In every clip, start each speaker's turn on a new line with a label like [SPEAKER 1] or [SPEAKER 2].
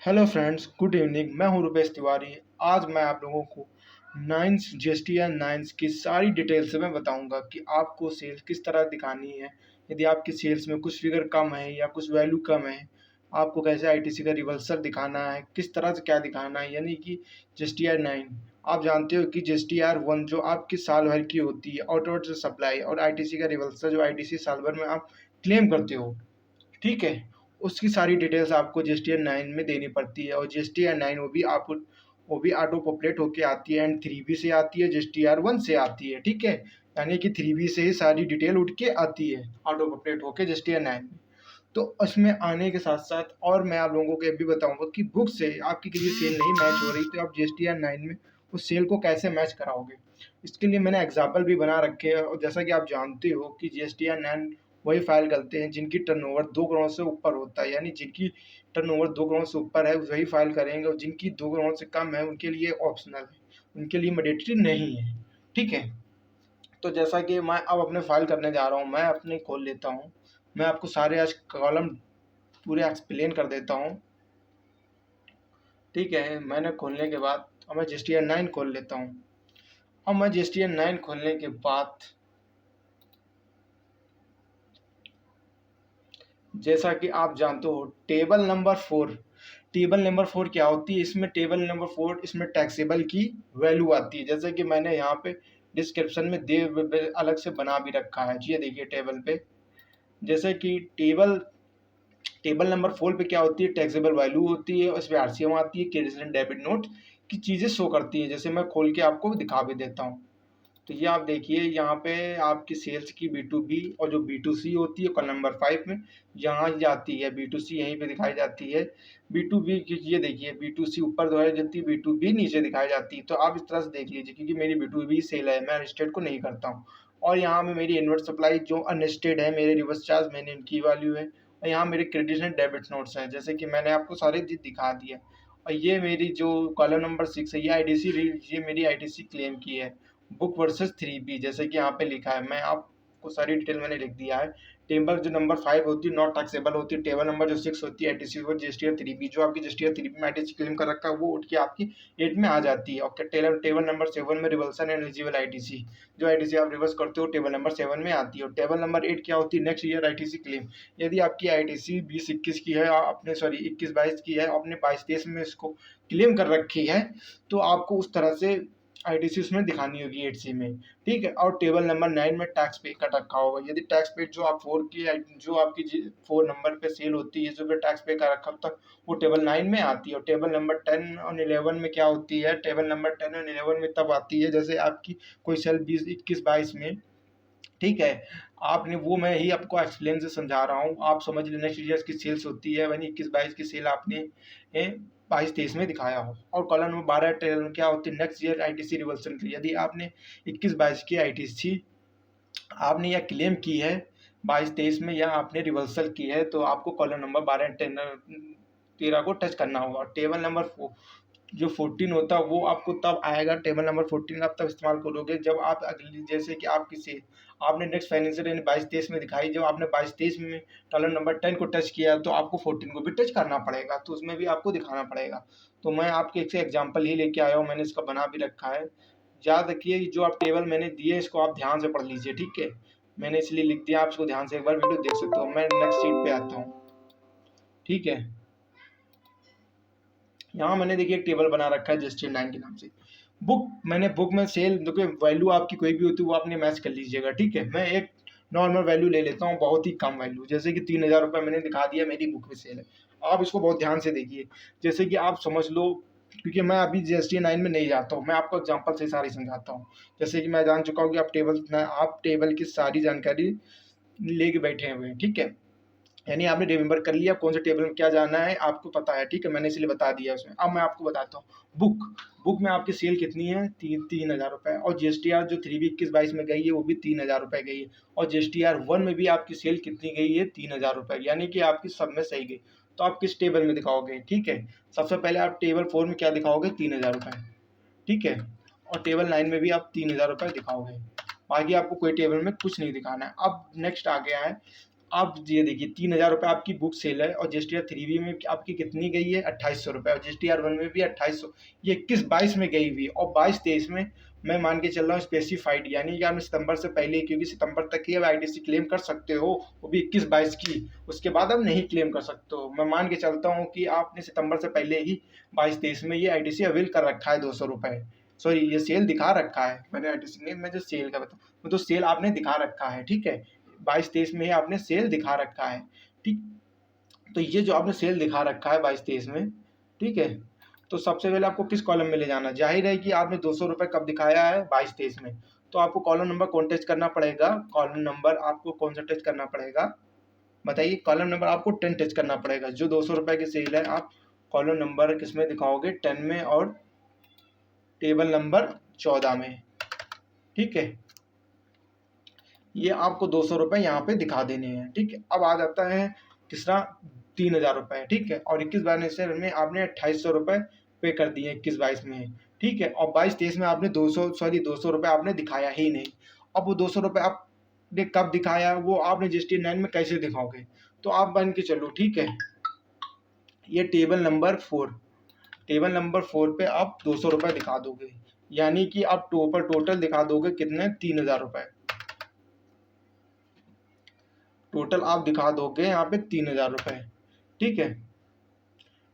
[SPEAKER 1] Hello friends, good evening. मैं हूं रुपेश तिवारी। आज मैं आप लोगों को नाइन्स जीएसटी या नाइन्स की सारी डिटेल्स में बताऊंगा कि आपको सेल्स किस तरह दिखानी है। यदि आपकी सेल्स में कुछ फिगर कम है या कुछ वैल्यू कम है, आपको कैसे आईटीसी का रिवर्सल दिखाना है, किस तरह से क्या दिखाना है। यानी कि जीएसटीआर 9 आप जानते हो कि जीएसटीआर 1 जो आपकी साल भर की होती है ऑटो सप्लाई, और आईटीसी का रिवर्सल जो आईटीसी साल भर में आप क्लेम करते हो, ठीक है, उसकी सारी डिटेल्स आपको जीएसटीआर 9 में देनी पड़ती है। और जीएसटीआर 9 वो भी ऑटो पॉपुलेट होके आती है एंड 3B से आती है, जीएसटीआर 1 से आती है, ठीक है। यानी कि 3B से ही सारी डिटेल उठ के आती है ऑटो पॉपुलेट होके जीएसटीआर 9 में। तो उसमें आने के साथ साथ और मैं आप लोगों को ये भी बताऊंगा कि बुक से आपकी किसी सेल नहीं मैच हो रही तो आप जीएसटीआर 9 में उस सेल को कैसे मैच कराओगे। इसके लिए मैंने एग्जाम्पल भी बना रखे हैं। और जैसा कि आप जानते हो कि जीएसटीआर 9 वही फाइल करते हैं जिनकी टर्नओवर 2 करोड़ से ऊपर होता है। यानी जिनकी टर्नओवर 2 करोड़ से ऊपर है वही फाइल करेंगे, और जिनकी 2 करोड़ से कम है उनके लिए ऑप्शनल है, उनके लिए मैंडेटरी नहीं है, ठीक है। तो जैसा कि मैं अब अपने फाइल करने जा रहा हूँ, मैं अपने खोल लेता हूँ। मैं आपको सारे आज कॉलम पूरे एक्सप्लेन कर देता हूँ, ठीक है। मैंने खोलने के बाद अब मैं जीएसटीआर 9 खोल लेता हूँ। अब मैं जीएसटीआर 9 खोलने के बाद जैसा कि आप जानते हो टेबल नंबर 4 क्या होती है। इसमें टेबल नंबर 4 इसमें टैक्सेबल की वैल्यू आती है, जैसे कि मैंने यहाँ पे डिस्क्रिप्शन में दे अलग से बना भी रखा है। ये देखिए टेबल पे, जैसे कि टेबल टेबल नंबर 4 पे क्या होती है, टैक्सेबल वैल्यू होती है, उस पर आरसीएम आती है, क्रेडिट एंड डेबिट नोट की चीज़ें शो करती है। जैसे मैं खोल के आपको दिखा भी देता हूँ। तो ये आप देखिए यहाँ पे आपकी सेल्स की B2B और जो B2C होती है कॉलम नंबर 5 में यहाँ जाती है। B2C यहीं पे दिखाई जाती है। B2B की ये देखिए B2C ऊपर दिखाई जाती है, B2B नीचे दिखाई जाती है। तो आप इस तरह से देख लीजिए, क्योंकि मेरी B2B सेल है, मैं अनस्टेड को नहीं करता हूँ। और यहाँ में मेरी इनवर्ट सप्लाई जो अनस्टेड है, मेरे रिवर्स चार्ज मैंने इनकी वैल्यू है। और यहाँ मेरे क्रेडिट एंड डेबिट नोट्स हैं, जैसे कि मैंने आपको सारे चीज दिखा दिया। और ये मेरी जो कॉलम नंबर 6 है, ये मेरी आईटीसी क्लेम की है, बुक वर्सेस 3B, जैसे कि यहाँ पे लिखा है। मैं आपको सारी डिटेल मैंने लिख दिया है। टेबल जो नंबर 5 होती है नॉट टैक्सेबल होती है। टेबल नंबर जो 6 होती है आईटीसी और जीएसटीआर 3B, जो आपकी जीएसटीआर 3B में आईटीसी क्लेम कर रखा है वो उठ के आपकी 8 में आ जाती है। और टेबल नंबर 7 में रिवर्सल एंड एलिजिबल आईटीसी, जो आईटीसी आप रिवर्स करते हो टेबल नंबर 7 में आती है। और टेबल नंबर 8 क्या होती है, नेक्स्ट ईयर आईटीसी क्लेम। यदि आपकी आईटीसी 20-21 की है, आपने सॉरी 21-22 की है, आपने 22-23 में इसको क्लेम कर रखी है, तो आपको उस तरह से आईटीसी उसमें दिखानी होगी 8C में, ठीक है। और टेबल नंबर 9 में टैक्स पे कर रखा होगा। यदि टैक्स पे जो आप 4 की जो आपकी 4 नंबर पे सेल होती है, जो भी टैक्स पे कर रखा तक वो टेबल 9 में आती है। और टेबल नंबर 10 और 11 में क्या होती है, टेबल नंबर 10 और 11 में तब आती है जैसे आपकी कोई सेल 20-21-22 में, ठीक है। आपने वो मैं ही आपको एक्सप्लेन से समझा रहा हूँ, आप समझ लें। नेक्स्ट ईयर की सेल्स होती है, यानी 21-22 की सेल आपने 22-23 में दिखाया हो। और कॉलम नंबर 12 क्या होती है, नेक्स्ट ईयर आईटीसी रिवर्सल की। यदि आपने 21-22 की आईटीसी आपने यह क्लेम की है 22-23 में, या आपने रिवर्सल की है, तो आपको कॉलम नंबर 12-13 को टच करना होगा। और टेबल नंबर जो 14 होता है वो आपको तब आएगा। टेबल नंबर 14 आप तब इस्तेमाल करोगे जब आप अगली, जैसे कि आप किसी आपने नेक्स्ट फाइनेंशियल यानी 22-23 में दिखाई, जब आपने 22-23 में कॉलम नंबर 10 को टच किया तो आपको 14 को भी टच करना पड़ेगा, तो उसमें भी आपको दिखाना पड़ेगा। तो मैं आपके एक से एग्जाम्पल ही लेके आया हूँ, मैंने इसका बना भी रखा है। याद रखिए जो आप टेबल मैंने दिए इसको आप ध्यान से पढ़ लीजिए, ठीक है। मैंने इसलिए लिख दिया, आप इसको ध्यान से एक बार वीडियो देख सकते हो। मैं नेक्स्ट सीट पे आता हूँ, ठीक है। यहाँ मैंने देखिए एक टेबल बना रखा है जीएसटी 9 के नाम से। बुक में सेल देखिए वैल्यू आपकी कोई भी होती है वो आपने मैच कर लीजिएगा, ठीक है। मैं एक नॉर्मल वैल्यू ले लेता हूँ, बहुत ही कम वैल्यू, जैसे कि 3000 रुपये मैंने दिखा दिया मेरी बुक में सेल है। आप इसको बहुत ध्यान से देखिए, जैसे कि आप समझ लो, क्योंकि मैं अभी जीएसटी 9 में नहीं जाता हूँ, मैं आपको एग्जाम्पल से सारी समझाता हूँ। जैसे कि मैं जान चुका हूँ कि आप टेबल की सारी जानकारी लेके बैठे हुए हैं, ठीक है। यानी आपने रिमेंबर कर लिया कौन से टेबल में क्या जाना है, आपको पता है, ठीक है। मैंने इसलिए बता दिया उसमें। अब मैं आपको बताता हूँ बुक में आपकी सेल कितनी है, 3000 रुपये। और जीएसटीआर जो 3B 21-22 में गई है वो भी 3000 रुपये गई है। और जीएसटीआर 1 में भी आपकी सेल कितनी गई है, 3000 रुपये, यानी कि आपकी सब में सही गई। तो आप किस टेबल में दिखाओगे, ठीक है। सबसे पहले आप टेबल 4 में क्या दिखाओगे, 3000 रुपये, ठीक है। और टेबल 9 में भी आप 3000 रुपये दिखाओगे। बाकी आपको कोई टेबल में कुछ नहीं दिखाना है। अब नेक्स्ट आ गया है आप ये देखिए 3000 रुपये आपकी बुक सेल है और GSTR 3B में आपकी कितनी गई है 2800 रुपये, और GSTR 1 में भी 2800, ये 21-22 में गई हुई है, और 22-23 में मैं मान के चल रहा हूँ स्पेसिफाइड, यानी कि आपने सितंबर से पहले, क्योंकि सितंबर तक ही अब ITC क्लेम कर सकते हो, वो भी 21-22 की, उसके बाद अब नहीं क्लेम कर सकते हो। मैं मान के चलता हूँ कि आपने सितंबर से पहले ही 22-23 में ये ITC अवेल कर रखा है 200 रुपये, सॉरी ये सेल दिखा रखा है, मैंने ITC नहीं, मैं जो सेल का बताऊँ तो सेल आपने दिखा रखा है, ठीक है, 22-23 में ही आपने सेल दिखा रखा है, ठीक। तो ये जो आपने सेल दिखा रखा है 22-23 में, ठीक है, तो सबसे पहले आपको किस कॉलम में ले जाना, जाहिर है कि आपने 200 रुपये कब दिखाया है 22-23 में, तो आपको कॉलम नंबर कौन टच करना पड़ेगा, कॉलम नंबर आपको कौन सा टच करना पड़ेगा बताइए, कॉलम नंबर आपको 10 टच करना पड़ेगा, जो 200 रुपये की सेल है आप कॉलम नंबर किस में दिखाओगे, 10 में और टेबल नंबर 14 में, ठीक है, ये आपको 200 रुपये यहाँ पे दिखा देने हैं, ठीक है। अब आ जाता है तीसरा 3000 रुपये, ठीक है, और 21-22 में आपने 2800 रुपये पे कर दिए 21-22 में, ठीक है, और 22-23 में आपने 200 रुपये आपने दिखाया ही नहीं। अब वो 200 रुपये आपने कब दिखाया, वो आपने GST 9 में कैसे दिखाओगे, तो आप बन के चलो, ठीक है, ये टेबल नंबर 4 पे आप 200 रुपये दिखा दोगे, यानी कि आप टोटल दिखा दोगे कितने 3000 रुपये, टोटल आप दिखा दोगे यहाँ पे 3000 रुपये, ठीक है।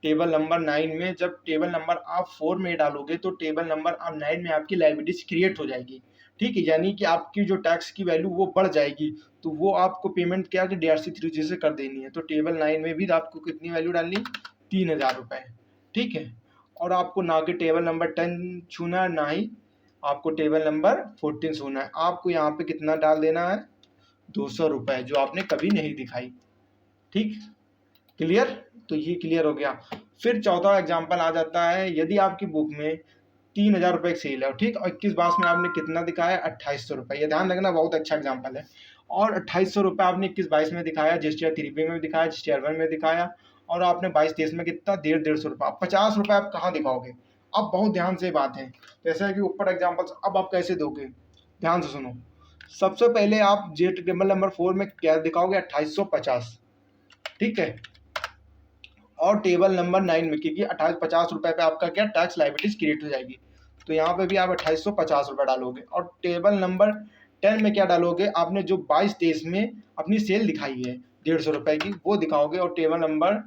[SPEAKER 1] टेबल नंबर 9 में जब टेबल नंबर आप 4 में डालोगे तो टेबल नंबर आप 9 में आपकी लायबिलिटीज क्रिएट हो जाएगी, ठीक है, यानी कि आपकी जो टैक्स की वैल्यू वो बढ़ जाएगी, तो वो आपको पेमेंट क्या कि DRC 3G से कर देनी है, तो टेबल 9 में भी आपको कितनी वैल्यू डालनी 3000 रुपये, ठीक है, और आपको ना कि टेबल नंबर 10 छूना है, ना ही आपको टेबल नंबर 14 छूना है, आपको यहाँ पे कितना डाल देना है 200 रुपये, जो आपने कभी नहीं दिखाई, ठीक, क्लियर, तो ये क्लियर हो गया। फिर चौथा एग्जाम्पल आ जाता है, यदि आपकी बुक में 3000 रुपये सेल है, ठीक, और 21-22 में आपने कितना दिखाया 2800 रुपये, ये ध्यान रखना, बहुत अच्छा एग्जाम्पल है, और 2800 रुपये आपने 21-22 में दिखाया, GSTR 3B में भी दिखाया, GSTR 1 में दिखाया, और आपने 22-23 में कितना 150-150 रुपये, अब 50 रुपये आप कहाँ दिखाओगे, अब बहुत ध्यान से बात है, जैसे कि ऊपर एग्जाम्पल, अब आप कैसे दोगे, ध्यान से सुनो, सबसे पहले आप टेबल नंबर 4 में क्या दिखाओगे 2850, ठीक है, और टेबल नंबर 9 में, क्योंकि 50 रुपये पे आपका क्या टैक्स लाइबिलिटीज क्रिएट हो जाएगी, तो यहाँ पे भी आप 2850 रुपये डालोगे, और टेबल नंबर 10 में क्या डालोगे, आपने जो 22-23 में अपनी सेल दिखाई है 150 रुपये की वो दिखाओगे, और टेबल नंबर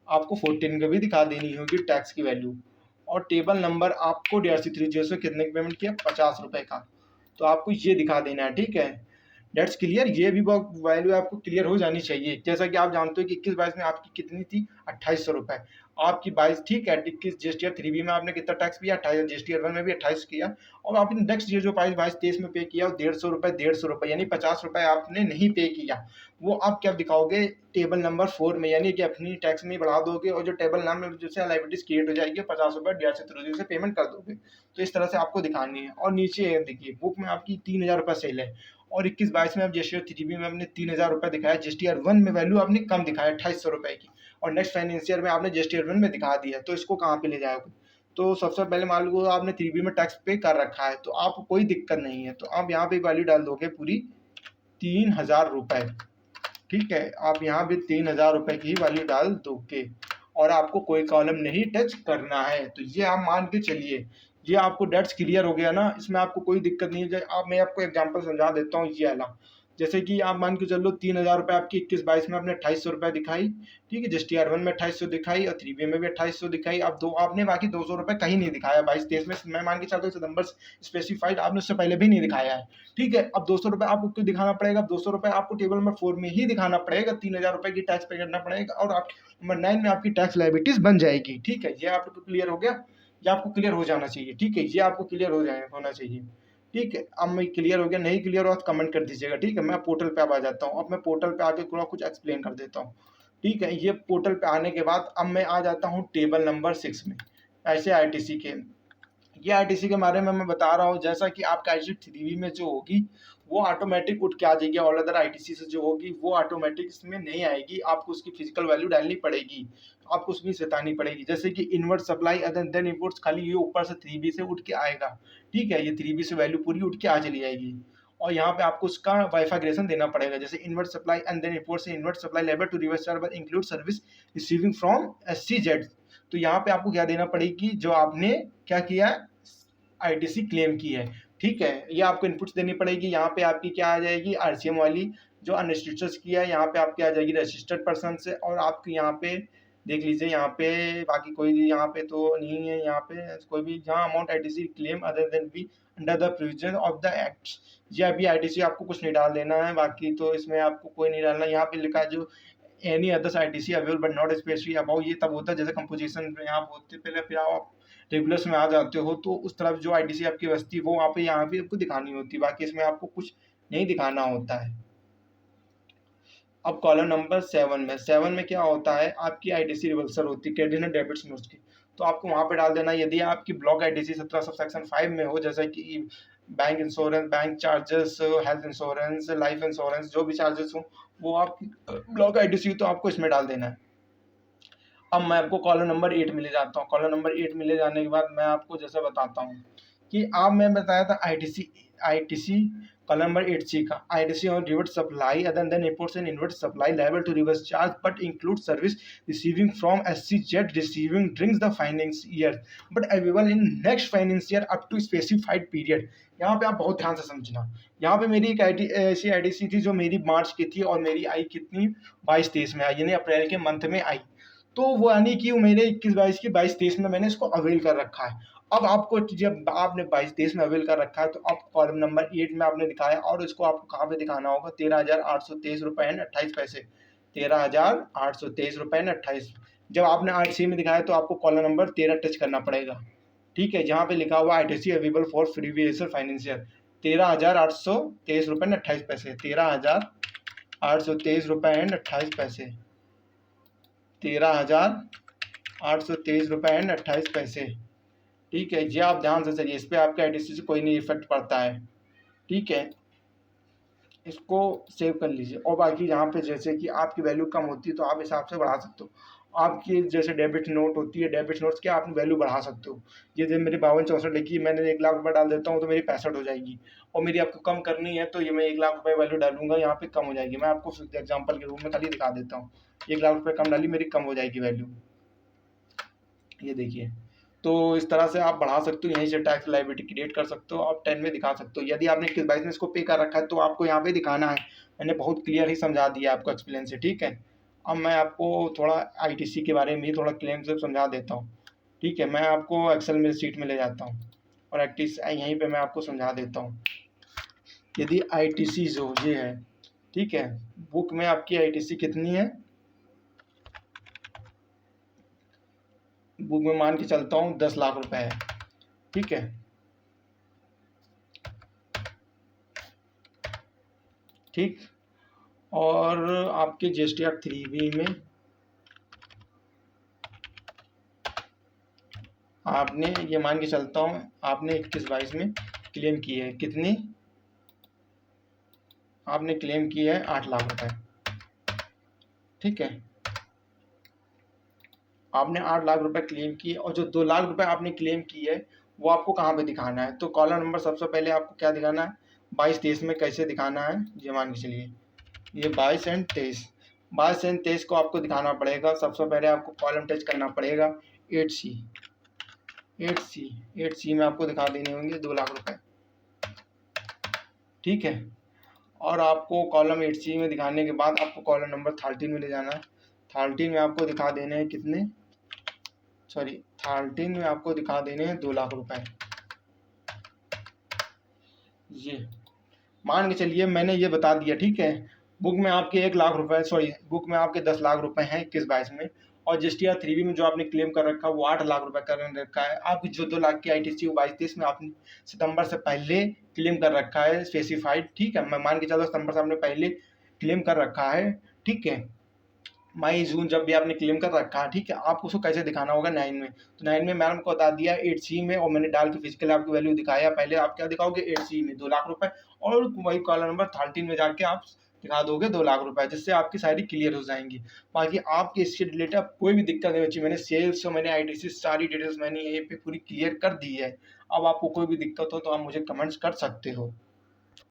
[SPEAKER 1] आपको 14 का भी दिखा देनी होगी टैक्स की वैल्यू, और टेबल नंबर आपको DRC 3G से कितने का पेमेंट किया 50 रुपये का, तो आपको ये दिखा देना है, ठीक है, डेट्स क्लियर, ये भी वैल्यू आपको क्लियर हो जानी चाहिए, जैसा कि आप जानते हो कि 21-22 में आपकी कितनी थी 2800 रुपये, आपकी 22, ठीक है, 21 GSTR 3B में आपने कितना टैक्स किया 28, GSTR 1 में भी 28 किया, और आपने नेक्स्ट ईयर जो 22-23 में पे किया वो 150 रुपये यानी 50 रुपये आपने नहीं पे किया, वो आप क्या दिखाओगे टेबल नंबर 4 में, यानी कि अपनी टैक्स में बढ़ा दोगे, और जो टेबल नाम में जैसे लाइबिलिटीज क्रिएट हो जाएगी 50 रुपये DRC 3G से पेमेंट कर दोगे, तो इस तरह से आपको दिखानी है। और नीचे देखिए बुक में आपकी 3000 रुपये सेल है, और 21-22 में आप GSTR 3B में आपने 3000 रुपये दिखाया, GSTR 1 में वैल्यू आपने कम दिखाया 2800 रुपये की, और नेक्स्ट फाइनेंशियल में आपने GSTR 1 में दिखा दिया, तो इसको कहाँ पे ले जाओगे, तो सबसे पहले मान लो आपने 3B में टैक्स पे कर रखा है, तो आपको कोई दिक्कत नहीं है, तो आप यहाँ पे वैल्यू डाल दोगे पूरी 3000 रुपये, ठीक है, आप यहाँ भी 3000 रुपये की वैल्यू डाल दोगे, और आपको कोई कॉलम नहीं टच करना है, तो ये आप मान के चलिए, ये आपको डेट्स क्लियर हो गया ना, इसमें आपको कोई दिक्कत नहीं है। आप मैं आपको एग्जांपल समझा देता हूँ, ये वाला जैसे कि आप मान के चलो 3000 रुपये आपकी 21-22 में आपने 2800 रुपये दिखाई, ठीक है, GSTR 1 में 2800 दिखाई, और 3B में भी 2800 दिखाई, अब दो आपने बाकी 200 रुपये कहीं नहीं दिखाया 22-23 में, मैं मान के चलता हूँ सितंबर स्पेसिफाइड आपने उससे पहले भी नहीं दिखाया है, ठीक है, अब 200 रुपये आपको क्यों दिखाना पड़ेगा, अब 200 रुपये आपको टेबल नंबर 4 में ही दिखाना पड़ेगा, 3000 रुपये की टैक्स पे करना पड़ेगा, और आप नंबर 9 में आपकी टैक्स लायबिलिटीज बन जाएगी, ठीक है, ये आपको क्लियर हो गया, ये आपको क्लियर हो जाना चाहिए, ठीक है, ये आपको क्लियर होना चाहिए, ठीक है। अब मैं क्लियर हो गया, नहीं क्लियर हो तो कमेंट कर दीजिएगा, ठीक है, मैं पोर्टल पे अब आ जाता हूँ, अब मैं पोर्टल पे आके थोड़ा कुछ एक्सप्लेन कर देता हूँ, ठीक है, ये पोर्टल पे आने के बाद अब मैं आ जाता हूँ टेबल नंबर 6 में, ऐसे ITC के, ये ITC के बारे में मैं बता रहा हूँ, जैसा कि आपका ITC 3B में जो होगी वो ऑटोमेटिक उठ के आ जाएगी, ऑल अदर ITC से जो होगी वो ऑटोमेटिक इसमें नहीं आएगी, आपको उसकी फिजिकल वैल्यू डालनी पड़ेगी, आपको उसमें सतानी पड़ेगी, जैसे कि inward supply other then inputs, खाली ये ऊपर से 3B से उठ के आएगा, ठीक है, ये 3B से वैल्यू पूरी उठ के आ चली जाएगी, और यहाँ पे आपको उसका बाइफर्केशन देना पड़ेगा, जैसे invert supply and then report से invert supply level to reverse charge include service receiving from SCZ। तो यहाँ पे आपको क्या देना पड़ेगी, जो आपने क्या किया ITC क्लेम की है, ठीक है, ये आपको इनपुट्स देनी पड़ेगी। यहाँ पे आपकी क्या आ जाएगी RCM वाली, जो अनरिस्ट्रिक्टेड की है, यहाँ पे आपकी आ जाएगी रजिस्टर्ड पर्सन से, और आपकी यहाँ पे देख लीजिए, यहाँ पे बाकी कोई यहाँ पे तो नहीं है, यहाँ पे कोई भी जहाँ amount ITC claim other than be under the provision of the act. ये अभी ITC आपको कुछ नहीं डाल देना है, बाकी तो इसमें आपको कोई नहीं डालना। यहाँ पे लिखा है जो any others ITC available but not specially about, ये तब होता है जैसे कंपोजिशन में आप होते पहले, फिर आप रेगुलर्स में आ जाते हो, तो उस तरफ जो ITC आपकी बस्ती वो वहाँ पे यहाँ पे आपको दिखानी होती है, बाकी इसमें आपको कुछ नहीं दिखाना होता है। अब कॉलम नंबर 7 में क्या होता है, आपकी ITC रिवर्सल होती है क्रेडिट एंड डेबिट नोट्स की, तो आपको वहाँ पे डाल देना। यदि आपकी ब्लॉक ITC 17 सब सेक्शन 5 में हो, जैसे कि bank insurance, bank charges, health insurance, life insurance, जो भी चार्जेस हो वो आपकी ब्लॉक ITC, तो आपको इसमें डाल देना है। अब मैं आपको कॉलम नंबर 8 में ले जाता हूँ। कॉलम नंबर 8 में ले जाने के बाद मैं आपको जैसे बताता हूँ कि आप, मैं बताया था ITC कॉलम नंबर 8C का, ITC और reverse supply other than imports and inward supply liable to reverse charge but include service receiving from SCZ receiving drinks the finance year but available in next finance year up to specified period. यहाँ पे आप बहुत ध्यान से समझना, यहाँ पे मेरी एक ऐसी ITC थी जो मेरी मार्च की थी, और मेरी आई कितनी 22-23 में आई, यानी अप्रैल के मंथ में आई, तो वो यानी कि मेरे 21-22 की 22-23 में मैंने इसको अवेल कर रखा है। अब आपको जब आपने 22-23 में अवेल कर रखा है, तो आप कॉलम नंबर 8 में आपने दिखाया, और इसको आपको कहाँ पे दिखाना होगा, 13,823 रुपये एंड 28 पैसे, 13,823 रुपये एंड 28। जब आपने ITC में दिखाया तो आपको कॉलम नंबर 13 टच करना पड़ेगा, ठीक है, जहाँ पे लिखा हुआ ITC available for previous financial, 13,823 रुपये एंड 28 पैसे, 13,823 रुपये एंड 28 पैसे, 13,823 रुपये एंड 28 पैसे, ठीक है। ये आप ध्यान से चलिए, इस पर आपके ITC से कोई नहीं इफेक्ट पड़ता है, ठीक है, इसको सेव कर लीजिए। और बाकी यहाँ पे जैसे कि आपकी वैल्यू कम होती है तो आप हिसाब से बढ़ा सकते हो, आपकी जैसे डेबिट नोट होती है, डेबिट नोट्स की आप वैल्यू बढ़ा सकते हो। ये जब मेरी 52-64 लिखी, मैंने 1 लाख रुपये डाल देता हूँ तो मेरी 65 हो जाएगी, और मेरी आपको कम करनी है तो ये मैं 1 लाख रुपये वैल्यू डालूंगा, यहाँ पे कम हो जाएगी। मैं आपको एग्जाम्पल के रूप में खाली दिखा देता हूँ, 1 लाख रुपये कम डाली, मेरी कम हो जाएगी वैल्यू, ये देखिए। तो इस तरह से आप बढ़ा सकते हो, यहीं से टैक्स लायबिलिटी क्रिएट कर सकते हो, आप 10 में दिखा सकते हो। यदि आपने 21-22 में इसको पे कर रखा है तो आपको यहाँ पे दिखाना है, मैंने बहुत क्लियर ही समझा दिया आपको एक्सप्लेन से, ठीक है। अब मैं आपको थोड़ा ITC के बारे में भी थोड़ा क्लेम से समझा देता हूँ, ठीक है। मैं आपको एक्सेल में सीट में ले जाता हूँ और यहीं पर मैं आपको समझा देता हूँ। यदि ITC जो ये है, ठीक है, बुक में आपकी ITC कितनी है, बुक में मान के चलता हूँ 10 लाख रुपए है, ठीक है, ठीक। और आपके GST Act 3B में आपने ये मान के चलता हूँ, आपने 21-22 में क्लेम की है कितनी, आपने क्लेम की है 8 लाख रुपए, ठीक है, आपने 8 लाख रुपए क्लेम की, और जो 2 लाख रुपए आपने क्लेम की है वो आपको कहाँ पे दिखाना है, तो कॉलम नंबर सबसे पहले आपको क्या दिखाना है, 22-23 में कैसे दिखाना है, ये मान के चलिए, ये 22 एंड 23 को आपको दिखाना पड़ेगा। सबसे पहले आपको कॉलम टच करना पड़ेगा 8C में आपको दिखा देने होंगे 2 लाख रुपए, ठीक है। और आपको कॉलम 8C में दिखाने के बाद आपको कॉलम नंबर 13 में ले जाना है, 13 में आपको दिखा देने हैं कितने, 13 में आपको दिखा देने हैं 2 लाख रुपए, ये मान के चलिए मैंने ये बता दिया, ठीक है। बुक में आपके 1 लाख रुपए, बुक में आपके 10 लाख रुपए हैं 21-22 में, और GST Act 3B में जो आपने क्लेम कर रखा है वो 8 लाख रुपए कर रखा है। आपकी जो 2 लाख की ITC 22-23 में आपने सितंबर से पहले क्लेम कर रखा है स्पेसिफाइड, ठीक है, मैं मान के चलो सितंबर से आपने पहले क्लेम कर रखा है, ठीक है, मई जून जब भी आपने क्लेम कर रखा है, ठीक है। आपको उसको कैसे दिखाना होगा 9 में, तो 9 में मैडम को बता दिया 8C में, और मैंने डाल के फिजिकल आपकी वैल्यू दिखाया, पहले आप क्या दिखाओगे 8C में 2 लाख रुपए, और वही कॉलम नंबर 13 में जाके आप दिखा दोगे 2 लाख रुपए, जिससे आपकी सारी क्लियर हो जाएंगी। बाकी आपके इससे रिलेटेड कोई भी दिक्कत नहीं होती, मैंने सेल्स और मैंने ITC सारी डिटेल्स मैंने यहीं पे पूरी क्लियर कर दी है। अब आपको कोई भी दिक्कत हो तो आप मुझे कमेंट्स कर सकते हो।